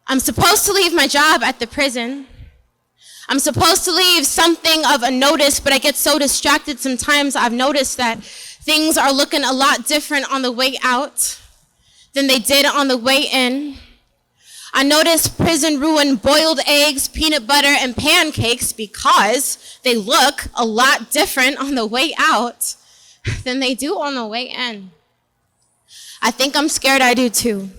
I'm supposed to leave my job at the prison. I'm supposed to leave something of a notice, but I get so distracted sometimes. I've noticed that things are looking a lot different on the way out than they did on the way in. I noticed prison ruined boiled eggs, peanut butter, and pancakes because they look a lot different on the way out than they do on the way in. I think I'm scared I do too.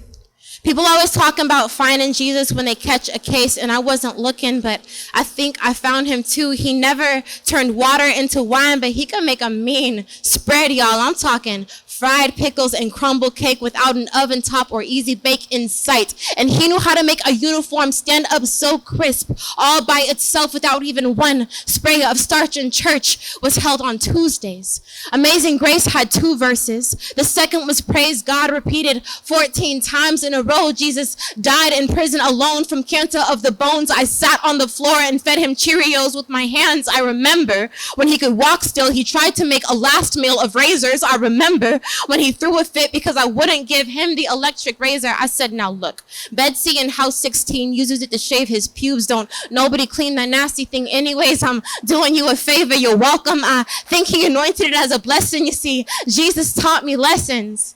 People always talking about finding Jesus when they catch a case, and I wasn't looking, but I think I found him too. He never turned water into wine, but he can make a mean spread, y'all. I'm talking fried pickles and crumble cake without an oven top or easy bake in sight. And he knew how to make a uniform stand up so crisp, all by itself without even one spray of starch. In church was held on Tuesdays. Amazing Grace had 2 verses. The second was Praise God, repeated 14 times in a row. Jesus died in prison alone from cancer of the bones. I sat on the floor and fed him Cheerios with my hands. I remember when he could walk still, he tried to make a last meal of razors. I remember when he threw a fit because I wouldn't give him the electric razor. I said, now look, Betsy in house 16 uses it to shave his pubes. Don't nobody clean that nasty thing anyways. I'm doing you a favor. You're welcome. I think he anointed it as a blessing. You see, Jesus taught me lessons.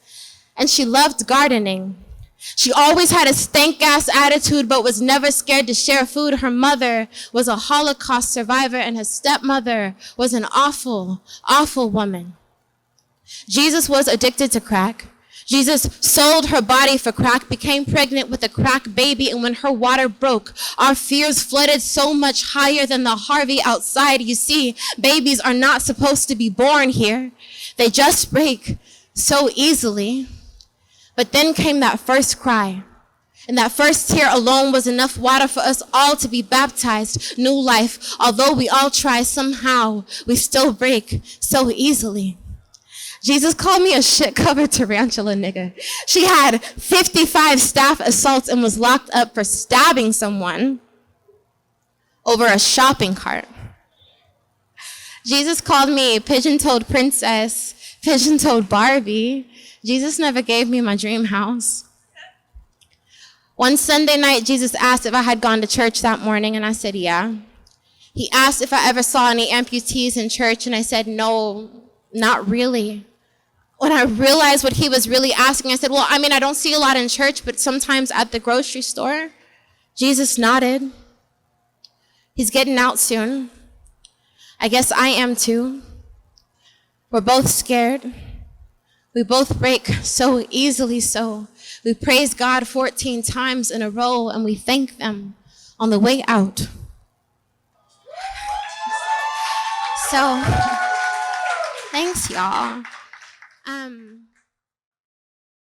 And she loved gardening. She always had a stank-ass attitude, but was never scared to share food. Her mother was a Holocaust survivor, and her stepmother was an awful, awful woman. Jesus was addicted to crack. Jesus sold her body for crack, became pregnant with a crack baby, and when her water broke, our fears flooded so much higher than the Harvey outside. You see, babies are not supposed to be born here. They just break so easily. But then came that first cry. And that first tear alone was enough water for us all to be baptized. New life. Although we all try, somehow we still break so easily. Jesus called me a shit-covered tarantula nigga. She had 55 staff assaults and was locked up for stabbing someone over a shopping cart. Jesus called me a pigeon-toed princess, pigeon-toed Barbie. Jesus never gave me my dream house. One Sunday night, Jesus asked if I had gone to church that morning, and I said, yeah. He asked if I ever saw any amputees in church, and I said, no, not really. When I realized what he was really asking, I said, well, I don't see a lot in church, but sometimes at the grocery store. Jesus nodded. He's getting out soon. I guess I am too. We're both scared. We both break so easily, so we praise God 14 times in a row, and we thank them on the way out. So, thanks, y'all.